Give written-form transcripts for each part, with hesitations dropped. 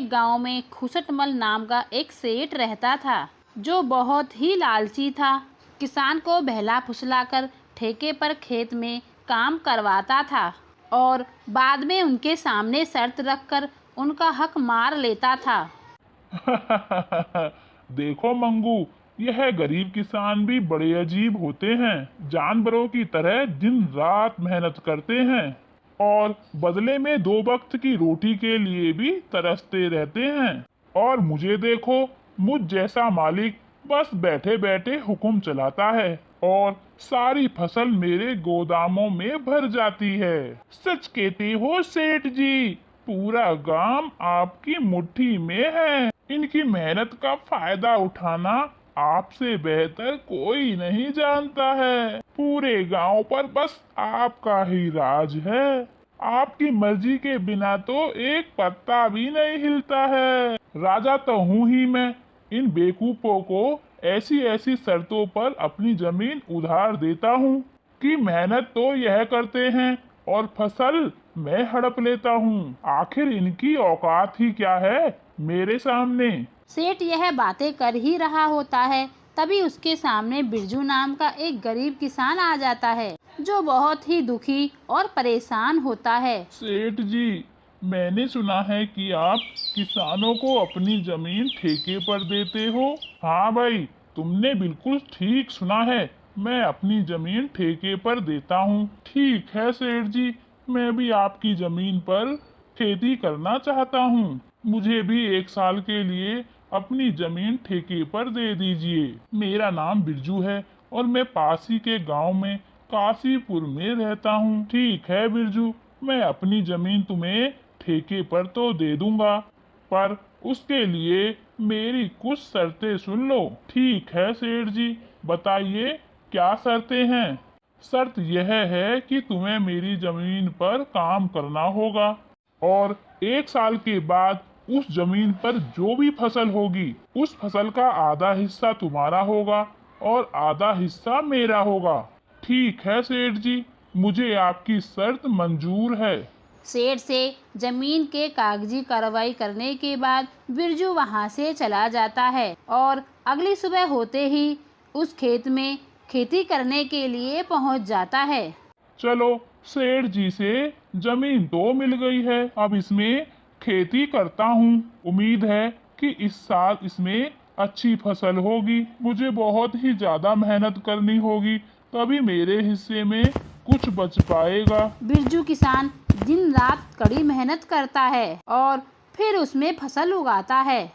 एक गांव में खुसटमल नाम का एक सेठ रहता था जो बहुत ही लालची था। किसान को बहला फुसलाकर ठेके पर खेत में काम करवाता था और बाद में उनके सामने शर्त रखकर उनका हक मार लेता था। देखो मंगू, यह गरीब किसान भी बड़े अजीब होते हैं। जानवरों की तरह दिन रात मेहनत करते हैं और बदले में 2 वक्त की रोटी के लिए भी तरसते रहते हैं। और मुझे देखो, मुझ जैसा मालिक बस बैठे बैठे हुक्म चलाता है और सारी फसल मेरे गोदामों में भर जाती है। सच कहते हो सेठ जी, पूरा गांव आपकी मुट्ठी में है। इनकी मेहनत का फायदा उठाना आपसे बेहतर कोई नहीं जानता है। पूरे गांव पर बस आपका ही राज है। आपकी मर्जी के बिना तो एक पत्ता भी नहीं हिलता है। राजा तो हूँ ही मैं। इन बेवकूफों को ऐसी ऐसी शर्तों पर अपनी जमीन उधार देता हूँ कि मेहनत तो यह करते हैं और फसल मैं हड़प लेता हूँ। आखिर इनकी औकात ही क्या है मेरे सामने। सेठ यह बातें कर ही रहा होता है, तभी उसके सामने बिरजू नाम का एक गरीब किसान आ जाता है जो बहुत ही दुखी और परेशान होता है। सेठ जी, मैंने सुना है कि आप किसानों को अपनी जमीन ठेके पर देते हो। हाँ भाई, तुमने बिल्कुल ठीक सुना है। मैं अपनी जमीन ठेके पर देता हूँ। ठीक है सेठ जी, मैं भी आपकी जमीन पर खेती करना चाहता हूँ। मुझे भी 1 साल के लिए अपनी जमीन ठेके पर दे दीजिए। मेरा नाम बिरजू है और मैं पास ही के गांव में काशीपुर में रहता हूँ। ठीक है बिरजू, मैं अपनी जमीन तुम्हें ठेके पर तो दे दूंगा, पर उसके लिए मेरी कुछ शर्तें सुन लो। ठीक है सेठ जी, बताइए क्या शर्तें हैं। शर्त यह है कि तुम्हें मेरी जमीन पर काम करना होगा और 1 साल के बाद उस जमीन पर जो भी फसल होगी उस फसल का आधा हिस्सा तुम्हारा होगा और आधा हिस्सा मेरा होगा। ठीक है सेठ जी, मुझे आपकी शर्त मंजूर है। सेठ से जमीन के कागजी कार्रवाई करने के बाद बिरजू वहां से चला जाता है और अगली सुबह होते ही उस खेत में खेती करने के लिए पहुंच जाता है। चलो, सेठ जी से जमीन तो मिल गई है, अब इसमें खेती करता हूँ। उम्मीद है कि इस साल इसमें अच्छी फसल होगी। मुझे बहुत ही ज्यादा मेहनत करनी होगी, तभी मेरे हिस्से में कुछ बच पाएगा। बिरजू किसान दिन रात कड़ी मेहनत करता है और फिर उसमें फसल उगाता है।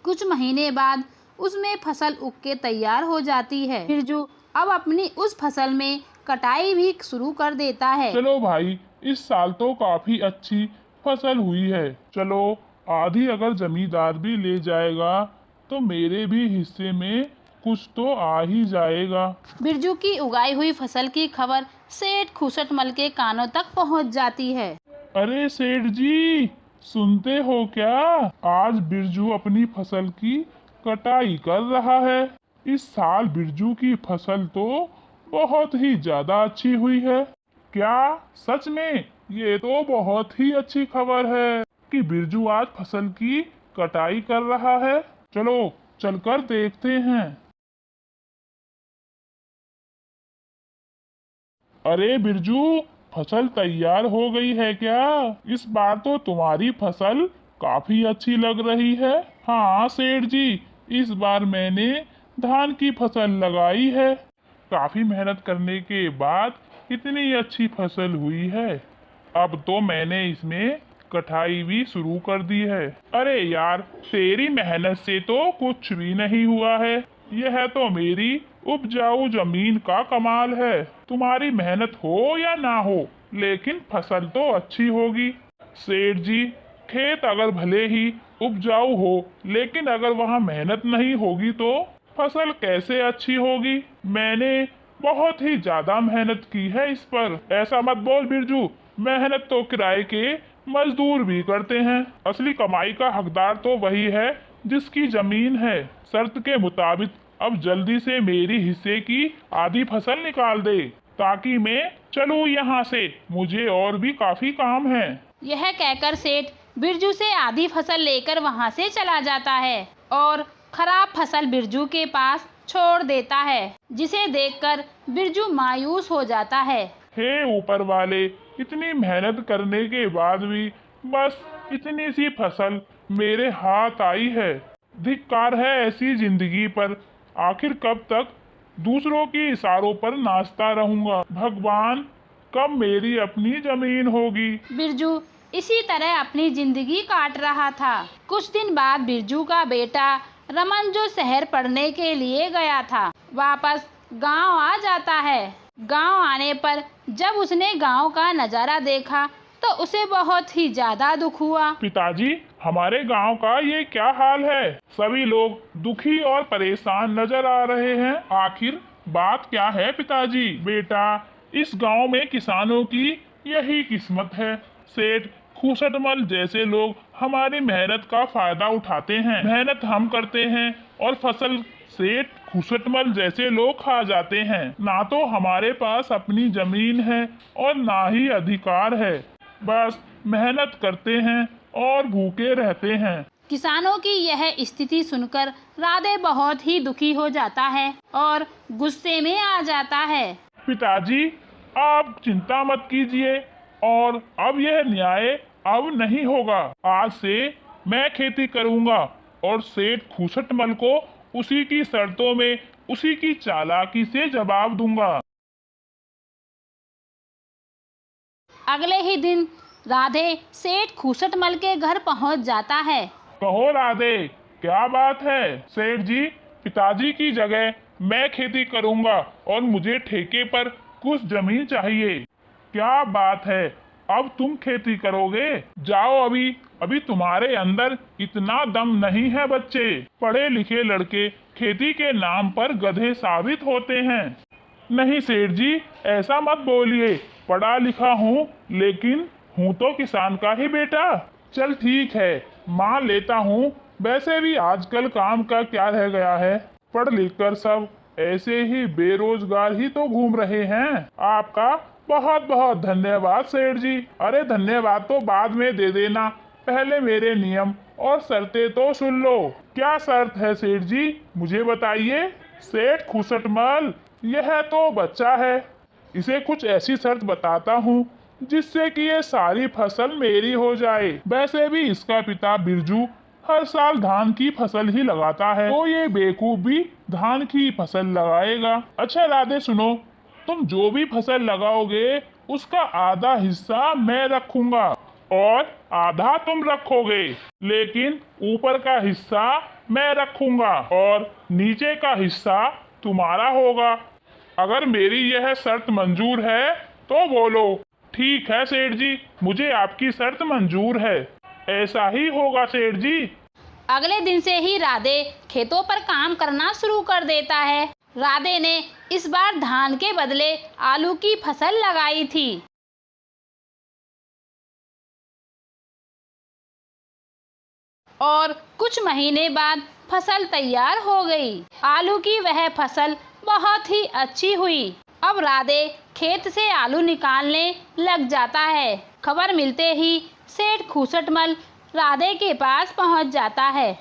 कुछ महीने बाद उसमें फसल उग के तैयार हो जाती है। बिरजू अब अपनी उस फसल में कटाई भी शुरू कर देता है। चलो भाई, इस साल तो काफी अच्छी फसल हुई है। चलो, आधी अगर जमींदार भी ले जाएगा तो मेरे भी हिस्से में कुछ तो आ ही जाएगा। बिरजू की उगाई हुई फसल की खबर सेठ खुसटमल के कानों तक पहुंच जाती है। अरे सेठ जी, सुनते हो क्या? आज बिरजू अपनी फसल की कटाई कर रहा है। इस साल बिरजू की फसल तो बहुत ही ज्यादा अच्छी हुई है। क्या सच में? ये तो बहुत ही अच्छी खबर है कि बिरजू आज फसल की कटाई कर रहा है। चलो, चलकर देखते हैं। अरे बिरजू, फसल तैयार हो गई है क्या? इस बार तो तुम्हारी फसल काफी अच्छी लग रही है। हाँ सेठ जी, इस बार मैंने धान की फसल लगाई है। काफी मेहनत करने के बाद इतनी अच्छी फसल हुई है। अब तो मैंने इसमें कटाई भी शुरू कर दी है। अरे यार, तेरी मेहनत से तो कुछ भी नहीं हुआ है। यह तो मेरी उपजाऊ जमीन का कमाल है। तुम्हारी मेहनत हो या ना हो, लेकिन फसल तो अच्छी होगी। सेठ जी, खेत अगर भले ही उपजाऊ हो, लेकिन अगर वहाँ मेहनत नहीं होगी तो फसल कैसे अच्छी होगी? मैंने बहुत ही ज्यादा मेहनत की है इस पर। ऐसा मत बोल बिरजू, मेहनत तो किराए के मजदूर भी करते हैं। असली कमाई का हकदार तो वही है जिसकी जमीन है। शर्त के मुताबिक अब जल्दी से मेरी हिस्से की आधी फसल निकाल दे, ताकि मैं चलूं यहाँ से, मुझे और भी काफी काम है। यह कहकर सेठ बिरजू से आधी फसल लेकर वहां से चला जाता है और खराब फसल बिरजू के पास छोड़ देता है, जिसे देखकर बिरजू मायूस हो जाता है। हे ऊपर वाले, इतनी मेहनत करने के बाद भी बस इतनी सी फसल मेरे हाथ आई है। धिक्कार है ऐसी जिंदगी पर। आखिर कब तक दूसरों के इशारों पर नाचता रहूंगा। भगवान, कब मेरी अपनी जमीन होगी। बिरजू इसी तरह अपनी जिंदगी काट रहा था। कुछ दिन बाद बिरजू का बेटा रमन, जो शहर पढ़ने के लिए गया था, वापस गांव आ जाता है। गांव आने पर जब उसने गांव का नजारा देखा तो उसे बहुत ही ज्यादा दुख हुआ। पिताजी, हमारे गांव का ये क्या हाल है। सभी लोग दुखी और परेशान नजर आ रहे हैं। आखिर बात क्या है पिताजी। बेटा, इस गांव में किसानों की यही किस्मत है। सेठ खूसटमल जैसे लोग हमारी मेहनत का फायदा उठाते हैं। मेहनत हम करते हैं और फसल सेठ खूसटमल जैसे लोग खा जाते हैं। ना तो हमारे पास अपनी जमीन है और ना ही अधिकार है। बस मेहनत करते हैं और भूखे रहते हैं। किसानों की यह स्थिति सुनकर राधे बहुत ही दुखी हो जाता है और गुस्से में आ जाता है। पिताजी, आप चिंता मत कीजिए और अब यह न्याय अब नहीं होगा। आज से मैं खेती करूंगा और सेठ खूसटमल को उसी की शर्तों में, उसी की चालाकी से जवाब दूंगा। अगले ही दिन राधे सेठ खूसटमल के घर पहुंच जाता है। कहो राधे, क्या बात है। सेठ जी, पिताजी की जगह मैं खेती करूंगा और मुझे ठेके पर कुछ जमीन चाहिए। क्या बात है, अब तुम खेती करोगे। जाओ, अभी तुम्हारे अंदर इतना दम नहीं है। बच्चे, पढ़े लिखे लड़के खेती के नाम पर गधे साबित होते हैं। नहीं सेठ जी, ऐसा मत बोलिए। पढ़ा लिखा हूँ, लेकिन हूँ तो किसान का ही बेटा। चल ठीक है, मान लेता हूँ। वैसे भी आजकल काम का क्या रह गया है। पढ़ लिख कर सब ऐसे ही बेरोजगार ही तो घूम रहे हैं। आपका बहुत बहुत धन्यवाद सेठ जी। अरे धन्यवाद तो बाद में दे देना, पहले मेरे नियम और शर्तें तो सुन लो। क्या शर्त है सेठ जी, मुझे बताइए। सेठ खूसटमल, यह तो बच्चा है, इसे कुछ ऐसी शर्त बताता हूँ जिससे कि ये सारी फसल मेरी हो जाए। वैसे भी इसका पिता बिरजू हर साल धान की फसल ही लगाता है, तो ये बेवकूफ भी धान की फसल लगाएगा। अच्छा राधे सुनो, तुम जो भी फसल लगाओगे उसका आधा हिस्सा मैं रखूंगा और आधा तुम रखोगे, लेकिन ऊपर का हिस्सा मैं रखूंगा और नीचे का हिस्सा तुम्हारा होगा। अगर मेरी यह शर्त मंजूर है तो बोलो। ठीक है सेठ जी, मुझे आपकी शर्त मंजूर है। ऐसा ही होगा सेठ जी। अगले दिन से ही राधे खेतों पर काम करना शुरू कर देता है। राधे ने इस बार धान के बदले आलू की फसल लगाई थी और कुछ महीने बाद फसल तैयार हो गई। आलू की वह फसल बहुत ही अच्छी हुई। अब राधे खेत से आलू निकालने लग जाता है। खबर मिलते ही सेठ खूसटमल राधे के पास पहुंच जाता है।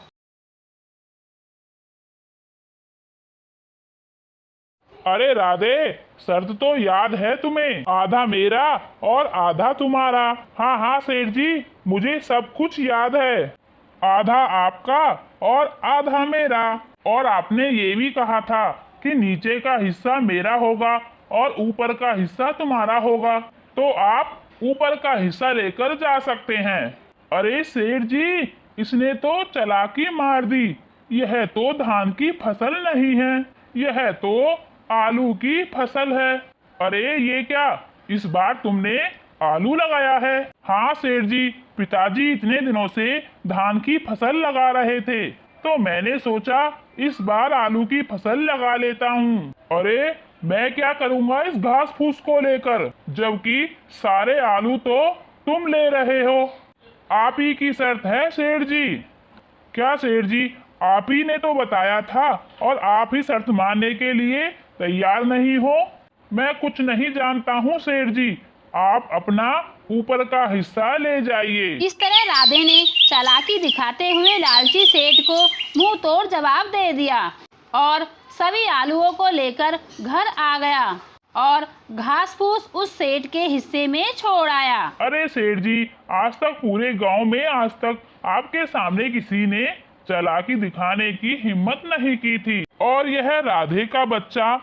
अरे राधे, शर्त तो याद है तुम्हें, आधा मेरा और आधा तुम्हारा। हाँ हाँ सेठ जी, मुझे सब कुछ याद है। आधा आपका और आधा मेरा। और आपने ये भी कहा था कि नीचे का हिस्सा मेरा होगा और ऊपर का हिस्सा तुम्हारा होगा, तो आप ऊपर का हिस्सा लेकर जा सकते हैं। अरे सेठ जी, इसने तो चालाकी मार दी। यह तो धान की फसल नहीं है, यह तो आलू की फसल है। अरे ये क्या, इस बार तुमने आलू लगाया है। हाँ सेठ जी, पिताजी इतने दिनों से धान की फसल लगा रहे थे, तो मैंने सोचा इस बार आलू की फसल लगा लेता हूँ। अरे मैं क्या करूँगा इस घास फूस को लेकर, जबकि सारे आलू तो तुम ले रहे हो। आप ही की शर्त है सेठ जी। क्या सेठ जी, आप ही ने तो बताया था और आप ही शर्त मानने के लिए तैयार नहीं हो। मैं कुछ नहीं जानता हूँ सेठ जी, आप अपना ऊपर का हिस्सा ले जाइए। इस तरह राधे ने चालाकी दिखाते हुए लालची सेठ को मुंह तोड़ जवाब दे दिया और सभी आलूओं को लेकर घर आ गया और घास फूस उस सेठ के हिस्से में छोड़ आया। अरे सेठ जी, आज तक पूरे गांव में आज तक आपके सामने किसी ने चालाकी दिखाने की हिम्मत नहीं की थी, और यह राधे का बच्चा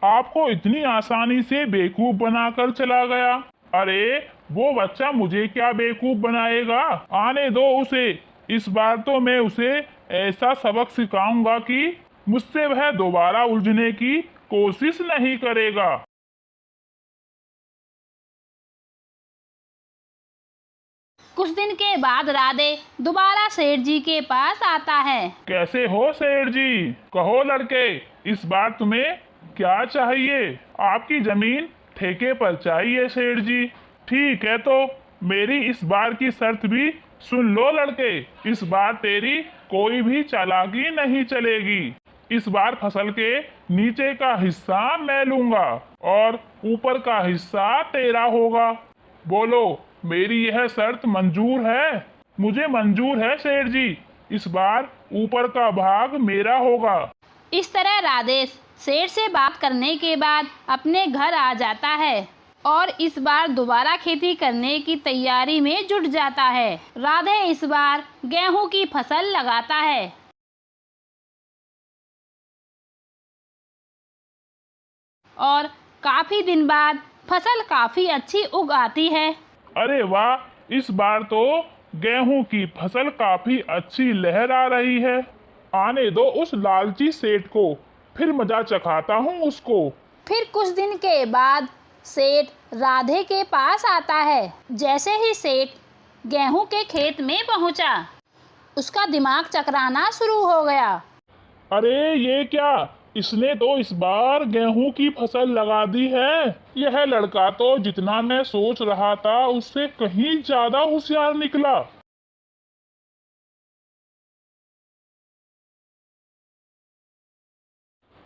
आपको इतनी आसानी से बेवकूफ बनाकर चला गया। अरे वो बच्चा मुझे क्या बेवकूफ बनाएगा, आने दो उसे। इस बार तो मैं उसे ऐसा सबक सिखाऊंगा कि मुझसे वह दोबारा उलझने की कोशिश नहीं करेगा। कुछ दिन के बाद राधे दोबारा सेठ जी के पास आता है। कैसे हो सेठ जी? कहो लड़के, इस बार तुम्हें क्या चाहिए? आपकी जमीन ठेके पर चाहिए सेठ जी। ठीक है, तो मेरी इस बार की शर्त भी सुन लो लड़के। इस बार तेरी कोई भी चालाकी नहीं चलेगी। इस बार फसल के नीचे का हिस्सा मैं लूंगा और ऊपर का हिस्सा तेरा होगा। बोलो, मेरी यह शर्त मंजूर है? मुझे मंजूर है सेठ जी। इस बार ऊपर का भाग मेरा होगा। इस तरह राधे सेठ से बात करने के बाद अपने घर आ जाता है और इस बार दोबारा खेती करने की तैयारी में जुट जाता है। राधे इस बार गेहूं की फसल लगाता है और काफी दिन बाद फसल काफी अच्छी उग आती है। अरे वाह, इस बार तो गेहूं की फसल काफी अच्छी लहरा रही है। आने दो उस लालची सेठ को, फिर मजा चखाता हूँ उसको। फिर कुछ दिन के बाद सेठ राधे के पास आता है। जैसे ही सेठ गेहूं के खेत में पहुंचा, उसका दिमाग चकराना शुरू हो गया। अरे ये क्या, इसने तो इस बार गेहूं की फसल लगा दी है। यह लड़का तो जितना मैं सोच रहा था उससे कहीं ज्यादा होशियार निकला।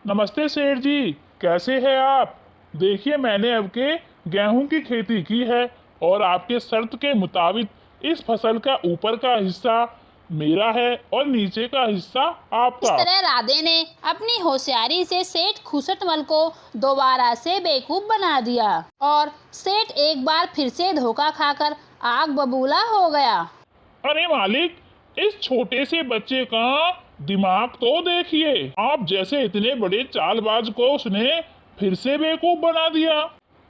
नमस्ते सेठ जी, कैसे हैं आप? देखिए, मैंने अब के गेहूं की खेती की है और आपके शर्त के मुताबिक इस फसल का ऊपर का हिस्सा मेरा है और नीचे का हिस्सा इस आपका। तरह राधे ने अपनी होशियारी से सेठ खुशटमल को दोबारा से बेवकूफ बना दिया और सेठ एक बार फिर से धोखा खाकर आग बबूला हो गया। अरे मालिक, इस छोटे से बच्चे का दिमाग तो देखिए। आप जैसे इतने बड़े चालबाज को उसने फिर से बेवकूफ बना दिया।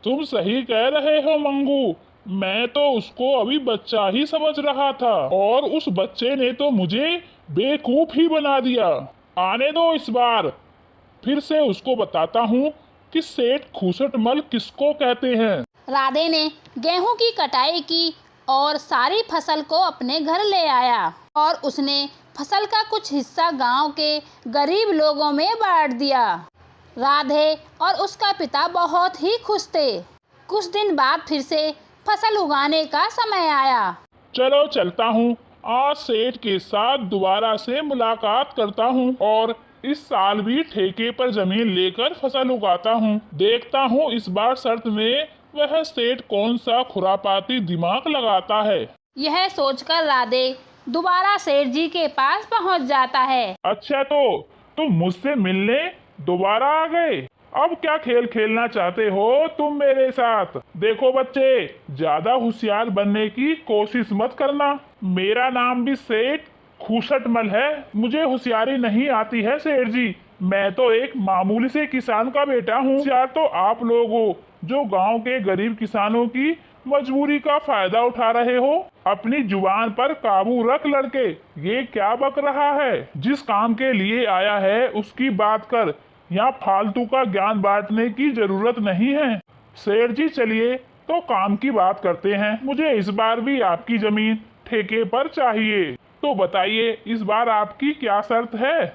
तुम सही कह रहे हो मंगू, मैं तो उसको अभी बच्चा ही समझ रहा था और उस बच्चे ने तो मुझे बेवकूफ ही बना दिया। आने दो, इस बार फिर से उसको बताता हूँ कि सेठ खुसटमल किसको कहते हैं। राधे ने गेहूं की कटाई की और सारी फसल को अपने घर ले आया और उसने फसल का कुछ हिस्सा गांव के गरीब लोगों में बांट दिया। राधे और उसका पिता बहुत ही खुश थे। कुछ दिन बाद फिर से फसल उगाने का समय आया। चलो चलता हूँ, आज सेठ के साथ दोबारा से मुलाकात करता हूँ और इस साल भी ठेके पर जमीन लेकर फसल उगाता हूँ। देखता हूँ इस बार शर्त में वह सेठ कौन सा खुरापाती दिमाग लगाता है। यह सोचकर राधे दोबारा सेठ जी के पास पहुंच जाता है। अच्छा, तो तुम मुझसे मिलने दोबारा आ गए? अब क्या खेल खेलना चाहते हो तुम मेरे साथ? देखो बच्चे, ज्यादा होशियार बनने की कोशिश मत करना। मेरा नाम भी सेठ खुसटमल है। मुझे होशियारी नहीं आती है सेठ जी। मैं तो एक मामूली से किसान का बेटा हूँ। होशियार तो आप लोग हो जो गांव के गरीब किसानों की मजबूरी का फायदा उठा रहे हो। अपनी जुबान पर काबू रख लड़के। ये क्या बक रहा है? जिस काम के लिए आया है उसकी बात कर। यहाँ फालतू का ज्ञान बांटने की जरूरत नहीं है। सेठ जी, चलिए तो काम की बात करते हैं। मुझे इस बार भी आपकी जमीन ठेके पर चाहिए। तो बताइए, इस बार आपकी क्या शर्त है?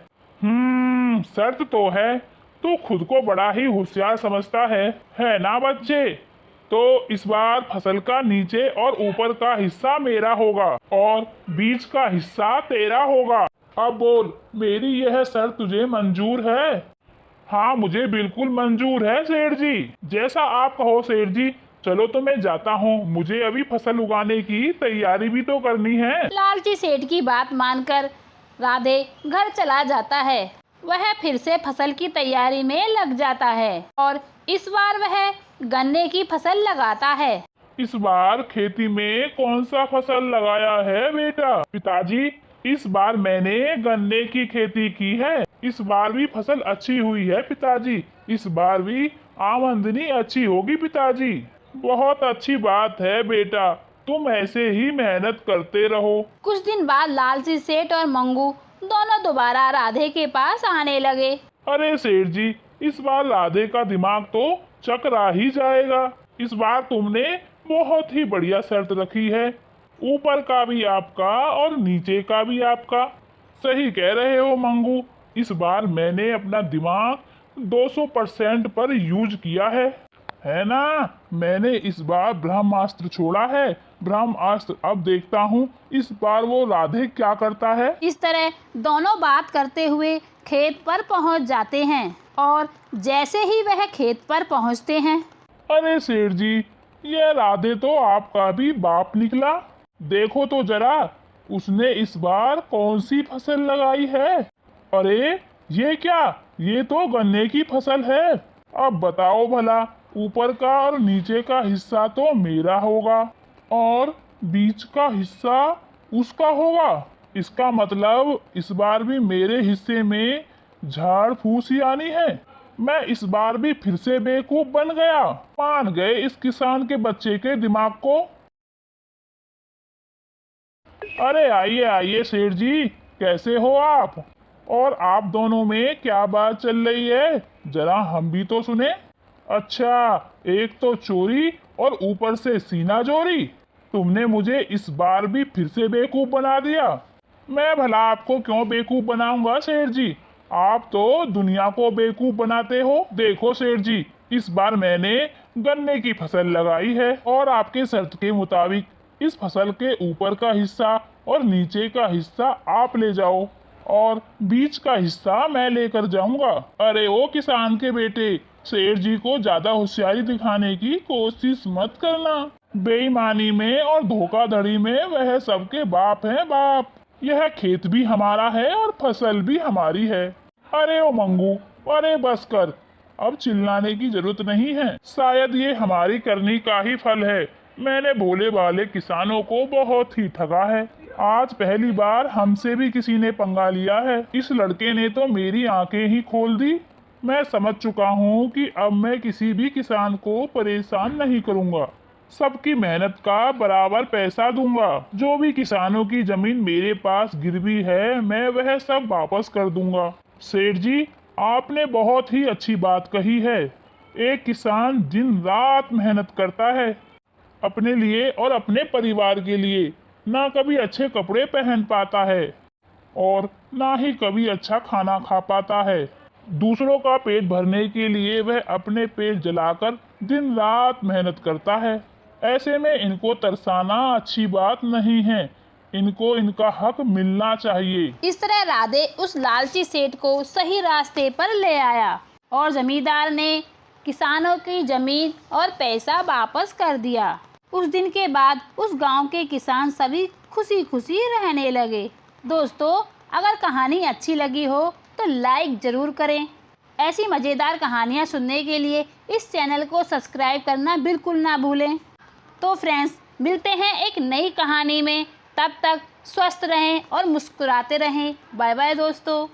शर्त तो है। तू खुद को बड़ा ही होशियार समझता है ना बच्चे? तो इस बार फसल का नीचे और ऊपर का हिस्सा मेरा होगा और बीच का हिस्सा तेरा होगा। अब बोल, मेरी यह शर्त तुझे मंजूर है? हाँ, मुझे बिल्कुल मंजूर है सेठ जी, जैसा आप कहो सेठ जी। चलो तो मैं जाता हूँ, मुझे अभी फसल उगाने की तैयारी भी तो करनी है। लालची सेठ की बात मानकर राधे घर चला जाता है। वह फिर से फसल की तैयारी में लग जाता है और इस बार वह गन्ने की फसल लगाता है। इस बार खेती में कौन सा फसल लगाया है बेटा? पिताजी, इस बार मैंने गन्ने की खेती की है। इस बार भी फसल अच्छी हुई है पिताजी। इस बार भी आमदनी अच्छी होगी पिताजी। बहुत अच्छी बात है बेटा, तुम ऐसे ही मेहनत करते रहो। कुछ दिन बाद लालची सेठ और मंगू दोनों दोबारा राधे के पास आने लगे। अरे सेठ जी, इस बार राधे का दिमाग तो चकरा ही जाएगा। इस बार तुमने बहुत ही बढ़िया शर्त रखी है, ऊपर का भी आपका और नीचे का भी आपका। सही कह रहे हो मंगू, इस बार मैंने अपना दिमाग 200% पर यूज किया है ना। मैंने इस बार ब्रह्मास्त्र छोड़ा है, ब्रह्मास्त्र। अब देखता हूँ इस बार वो राधे क्या करता है। इस तरह दोनों बात करते हुए खेत पर पहुंच जाते हैं और जैसे ही वह खेत पर पहुंचते हैं, अरे सेठ जी, ये राधे तो आपका भी बाप निकला। देखो तो जरा, उसने इस बार कौन सी फसल लगाई है। अरे ये क्या, ये तो गन्ने की फसल है। अब बताओ भला, ऊपर का और नीचे का हिस्सा तो मेरा होगा और बीच का हिस्सा उसका होगा। इसका मतलब इस बार भी मेरे हिस्से में झाड़ फूस ही आनी है। मैं इस बार भी फिर से बेवकूफ बन गया। मान गए इस किसान के बच्चे के दिमाग को। अरे आइए आइए सेठ जी, कैसे हो आप? और आप दोनों में क्या बात चल रही है, जरा हम भी तो सुने। अच्छा, एक तो चोरी और ऊपर से सीना जोरी। तुमने मुझे इस बार भी फिर से बेवकूफ बना दिया। मैं भला आपको क्यों बेवकूफ बनाऊंगा सेठ जी, आप तो दुनिया को बेवकूफ बनाते हो। देखो सेठ जी, इस बार मैंने गन्ने की फसल लगाई है और आपके शर्त के मुताबिक इस फसल के ऊपर का हिस्सा और नीचे का हिस्सा आप ले जाओ और बीच का हिस्सा मैं लेकर जाऊंगा। अरे ओ किसान के बेटे, सेठ जी को ज्यादा होशियारी दिखाने की कोशिश मत करना। बेईमानी में और धोखाधड़ी में वह सबके बाप है बाप। यह खेत भी हमारा है और फसल भी हमारी है। अरे ओ मंगू, अरे बस कर, अब चिल्लाने की जरूरत नहीं है। शायद ये हमारी करनी का ही फल है। मैंने भोले भाले किसानों को बहुत ही ठगा है। आज पहली बार हमसे भी किसी ने पंगा लिया है। इस लड़के ने तो मेरी आंखें ही खोल दी। मैं समझ चुका हूँ कि अब मैं किसी भी किसान को परेशान नहीं करूँगा। सबकी मेहनत का बराबर पैसा दूंगा। जो भी किसानों की जमीन मेरे पास गिरवी है, मैं वह सब वापस कर दूंगा। सेठ जी, आपने बहुत ही अच्छी बात कही है। एक किसान दिन रात मेहनत करता है अपने लिए और अपने परिवार के लिए। ना कभी अच्छे कपड़े पहन पाता है और ना ही कभी अच्छा खाना खा पाता है। दूसरों का पेट भरने के लिए वह अपने पेट जलाकर दिन रात मेहनत करता है। ऐसे में इनको तरसाना अच्छी बात नहीं है। इनको इनका हक मिलना चाहिए। इस तरह राधे उस लालची सेठ को सही रास्ते पर ले आया और जमींदार ने किसानों की जमीन और पैसा वापस कर दिया। उस दिन के बाद उस गांव के किसान सभी खुशी खुशी रहने लगे। दोस्तों, अगर कहानी अच्छी लगी हो तो लाइक ज़रूर करें। ऐसी मज़ेदार कहानियाँ सुनने के लिए इस चैनल को सब्सक्राइब करना बिल्कुल ना भूलें। तो फ्रेंड्स, मिलते हैं एक नई कहानी में। तब तक स्वस्थ रहें और मुस्कुराते रहें। बाय बाय दोस्तों।